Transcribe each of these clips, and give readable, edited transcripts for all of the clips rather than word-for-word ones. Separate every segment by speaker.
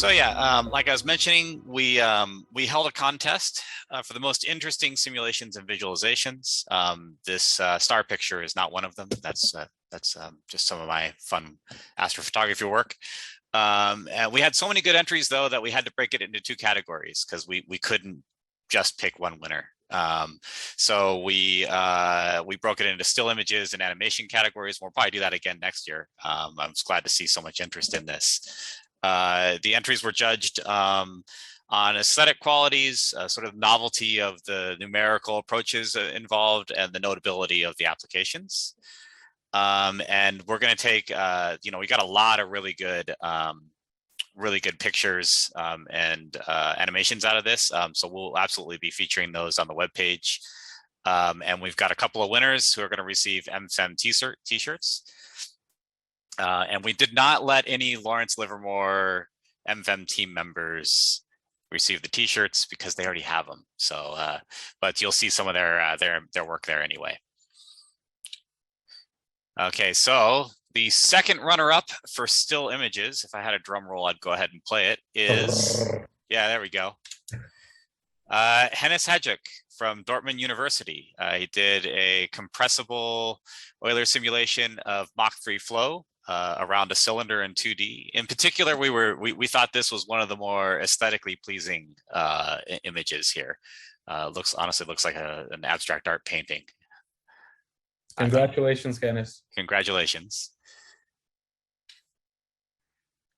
Speaker 1: So yeah, like I was mentioning, we held a contest for the most interesting simulations and visualizations. This star picture is not one of them. That's just some of my fun astrophotography work. And we had so many good entries though that we had to break it into two categories because we couldn't just pick one winner. So we broke it into still images and animation categories. We'll probably do that again next year. I'm just glad to see so much interest in this. The entries were judged on aesthetic qualities, sort of novelty of the numerical approaches involved, and the notability of the applications. And we're going to take, we got a lot of really good pictures and animations out of this. So we'll absolutely be featuring those on the webpage. And we've got a couple of winners who are going to receive MFEM t-shirts. And we did not let any Lawrence Livermore MFEM team members receive the t-shirts because they already have them. So, but you'll see some of their work there anyway. Okay, so the second runner-up for still images, if I had a drum roll, I'd go ahead and play it, is, yeah, there we go. Hennis Hedjuk from Dortmund University. He did a compressible Euler simulation of Mach 3 flow around a cylinder in 2D. In particular, we thought this was one of the more aesthetically pleasing images here. Honestly looks like an abstract art painting.
Speaker 2: Congratulations, Hennis.
Speaker 1: Congratulations.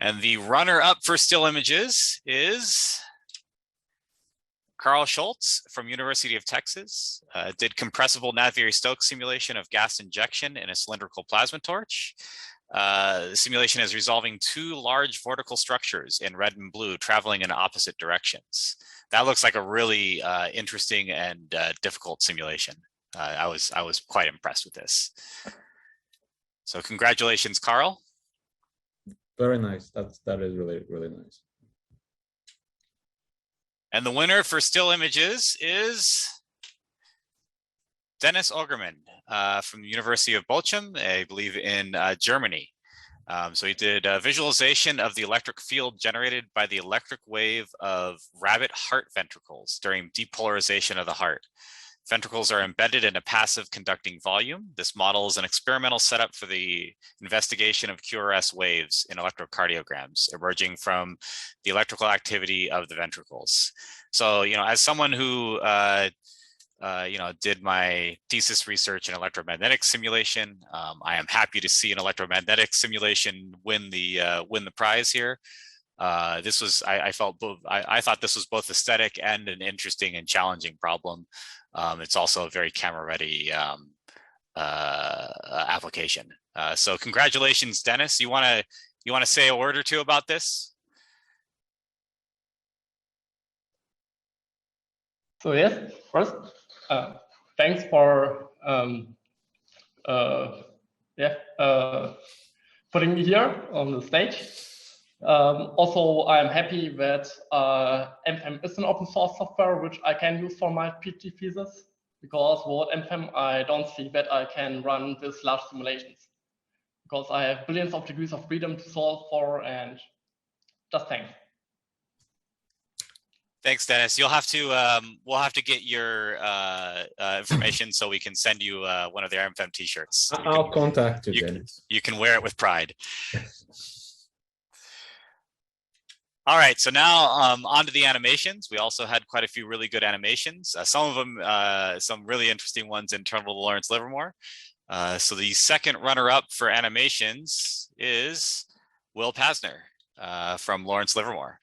Speaker 1: And the runner-up for still images is Carl Schultz from University of Texas. Did compressible Navier-Stokes simulation of gas injection in a cylindrical plasma torch. The simulation is resolving two large vortical structures in red and blue traveling in opposite directions. That looks like a really interesting and difficult simulation. I was quite impressed with this. So congratulations, Carl.
Speaker 2: Very nice. That is really, really nice.
Speaker 1: And the winner for still images is Dennis Ogerman from the University of Bochum, I believe in Germany. So he did a visualization of the electric field generated by the electric wave of rabbit heart ventricles during depolarization of the heart. Ventricles are embedded in a passive conducting volume. This model is an experimental setup for the investigation of QRS waves in electrocardiograms emerging from the electrical activity of the ventricles. So, as someone who, did my thesis research in electromagnetic simulation, I am happy to see an electromagnetic simulation win the prize here. I thought this was both aesthetic and an interesting and challenging problem. It's also a very camera-ready application. So congratulations, Dennis. You want to say a word or two about this?
Speaker 3: So yes, first, thanks for putting me here on the stage. Also, I'm happy that MFEM is an open source software which I can use for my PhD thesis, because without MFEM, I don't see that I can run these large simulations, because I have billions of degrees of freedom to solve for, and just thanks.
Speaker 1: Thanks, Dennis. You'll have to we'll have to get your information so we can send you one of their MFEM t-shirts.
Speaker 2: I'll contact you, Dennis.
Speaker 1: You can wear it with pride. All right, so now on to the animations. We also had quite a few really good animations. Some of them, some really interesting ones internal to Lawrence Livermore. So the second runner-up for animations is Will Pasner from Lawrence Livermore.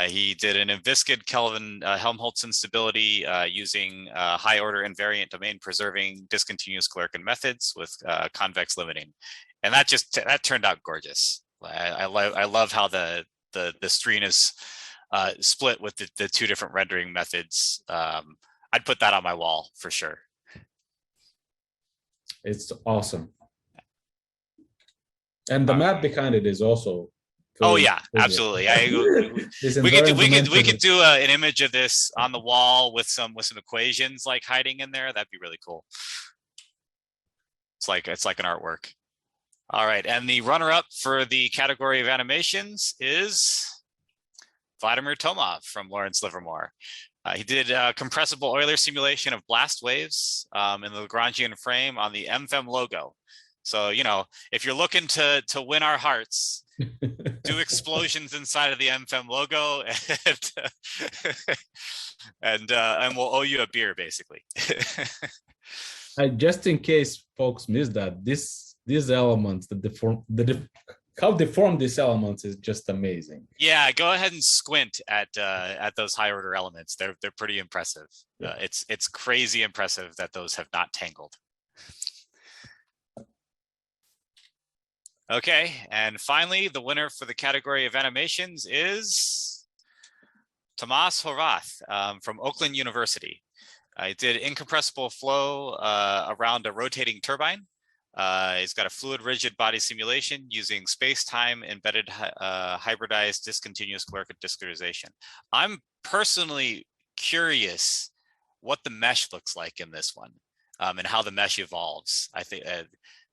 Speaker 1: He did an inviscid Kelvin Helmholtz instability using high-order invariant domain-preserving discontinuous Galerkin methods with convex limiting, and that turned out gorgeous. I love how the screen is split with the two different rendering methods. I'd put that on my wall for sure.
Speaker 2: It's awesome. And the map behind it is also.
Speaker 1: Oh yeah, absolutely. We could do an image of this on the wall with some equations like hiding in there. That'd be really cool. It's like an artwork. All right, and the runner-up for the category of animations is Vladimir Tomov from Lawrence Livermore. He did a compressible Euler simulation of blast waves in the Lagrangian frame on the MFEM logo. So, you know, if you're looking to win our hearts, do explosions inside of the MFEM logo, and we'll owe you a beer, basically.
Speaker 2: Just in case folks missed that, these elements, how deformed these elements is just amazing.
Speaker 1: Yeah, go ahead and squint at those high order elements. They're pretty impressive.
Speaker 2: Yeah.
Speaker 1: It's crazy impressive that those have not tangled. Okay, and finally, the winner for the category of animations is Tomas Horvath from Oakland University. He did incompressible flow around a rotating turbine. He's got a fluid rigid body simulation using space-time embedded hybridized discontinuous Guerca discretization. I'm personally curious what the mesh looks like in this one and how the mesh evolves. I think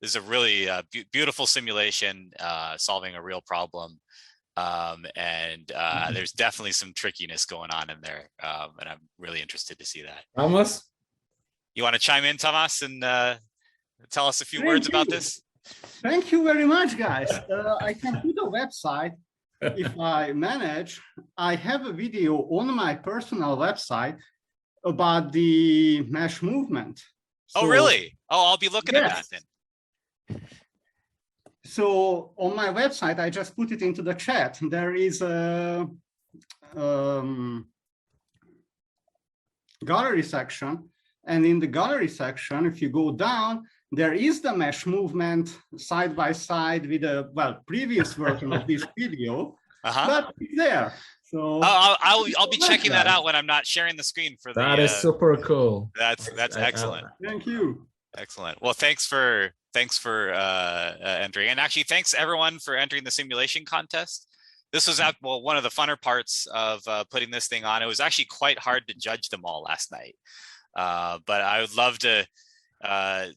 Speaker 1: this is a really beautiful simulation solving a real problem. There's definitely some trickiness going on in there. And I'm really interested to see that.
Speaker 2: Thomas?
Speaker 1: You want to chime in, Thomas, and tell us a few words about this?
Speaker 4: Thank you very much, guys. I can put a website if I manage. I have a video on my personal website about the mesh movement.
Speaker 1: Oh, really? Oh, I'll be looking at that then.
Speaker 4: So on my website, I just put it into the chat. There is a gallery section. And in the gallery section, if you go down, there is the mesh movement side by side with a previous version of this video, but it's there. So
Speaker 1: I'll be checking that out when I'm not sharing the screen for the.
Speaker 2: That is super cool.
Speaker 1: That's excellent.
Speaker 4: Thank you.
Speaker 1: Excellent. Well, thanks for entering, and actually thanks everyone for entering the simulation contest. This was one of the funner parts of putting this thing on. It was actually quite hard to judge them all last night, but I would love to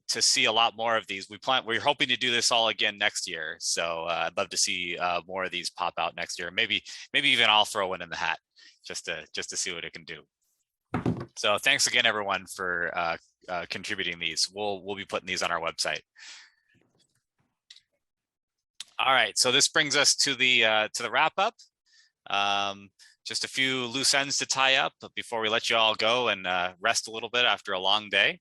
Speaker 1: see a lot more of these. We're hoping to do this all again next year, so I'd love to see more of these pop out next year. Maybe even I'll throw one in the hat just to see what it can do. So thanks again, everyone, for contributing these. We'll be putting these on our website. All right, so this brings us to the wrap up. Just a few loose ends to tie up before we let you all go and rest a little bit after a long day.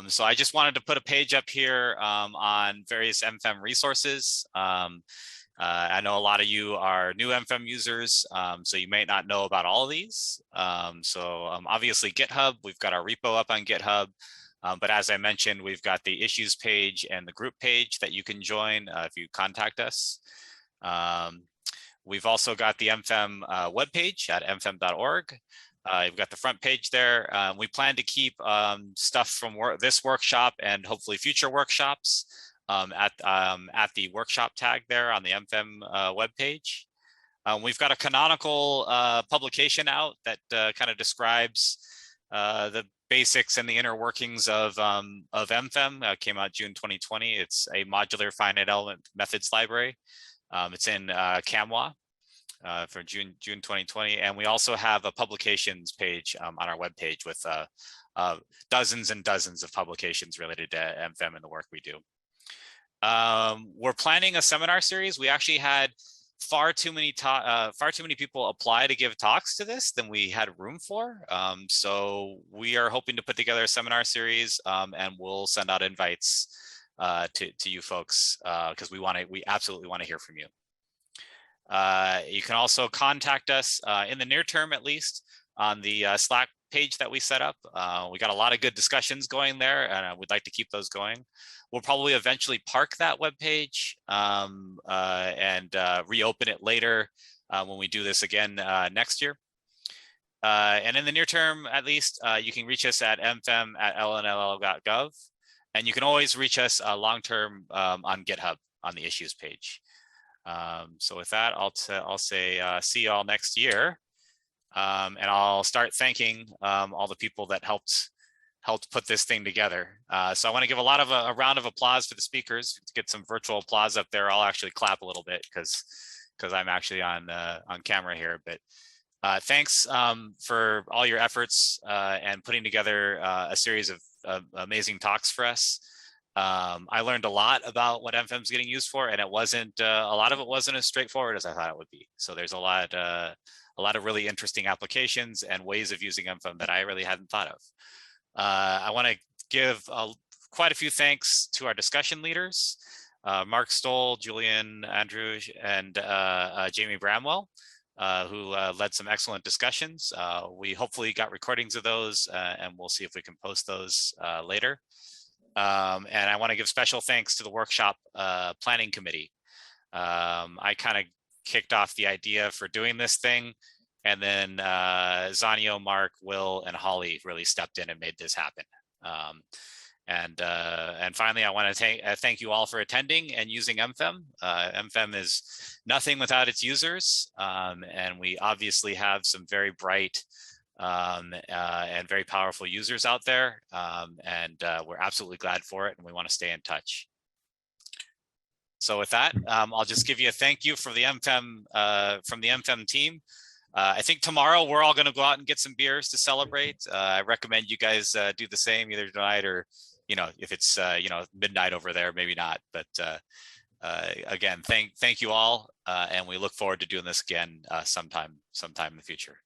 Speaker 1: So I just wanted to put a page up here on various MFEM resources. I know a lot of you are new MFEM users, so you may not know about all of these. Obviously GitHub, we've got our repo up on GitHub, but as I mentioned, we've got the issues page and the group page that you can join if you contact us. We've also got the MFEM webpage at mfem.org. You've got the front page there. We plan to keep stuff from this workshop and hopefully future workshops at the workshop tag there on the MFEM webpage. We've got a canonical publication out that kind of describes the basics and the inner workings of MFEM. Came out June 2020. It's a modular finite element methods library. It's in CAMWA. For June 2020, and we also have a publications page on our webpage with dozens and dozens of publications related to MFEM and the work we do. We're planning a seminar series. We actually had far too many people apply to give talks to this than we had room for. So we are hoping to put together a seminar series, and we'll send out invites to you folks because we absolutely want to hear from you. You can also contact us in the near term, at least, on the Slack page that we set up. We got a lot of good discussions going there, and we'd like to keep those going. We'll probably eventually park that web page and reopen it later when we do this again next year. And in the near term, at least, you can reach us at mfem@llnl.gov, and you can always reach us long-term on GitHub on the issues page. So with that, I'll say see you all next year, and I'll start thanking all the people that helped put this thing together. So I want to give a round of applause for the speakers. To get some virtual applause up there, I'll actually clap a little bit because because I'm actually on camera here. But thanks for all your efforts and putting together a series of amazing talks for us. I learned a lot about what MFEM is getting used for, and it wasn't a lot of it wasn't as straightforward as I thought it would be. So there's a lot of really interesting applications and ways of using MFEM that I really hadn't thought of. I want to give quite a few thanks to our discussion leaders, Mark Stoll, Julian Andrew, and Jamie Bramwell, who led some excellent discussions. We hopefully got recordings of those, and we'll see if we can post those later. And I want to give special thanks to the workshop planning committee. I kind of kicked off the idea for doing this thing, and then Zanio, Mark, Will, and Holly really stepped in and made this happen. And finally, I want to thank you all for attending and using MFEM. MFEM is nothing without its users, and we obviously have some very bright and very powerful users out there, and we're absolutely glad for it, and we want to stay in touch. So with that, I'll just give you a thank you for the MFEM from the MFEM team. I think tomorrow we're all going to go out and get some beers to celebrate. I recommend you guys do the same either tonight or, if it's midnight over there, maybe not. But again, thank you all, and we look forward to doing this again sometime in the future.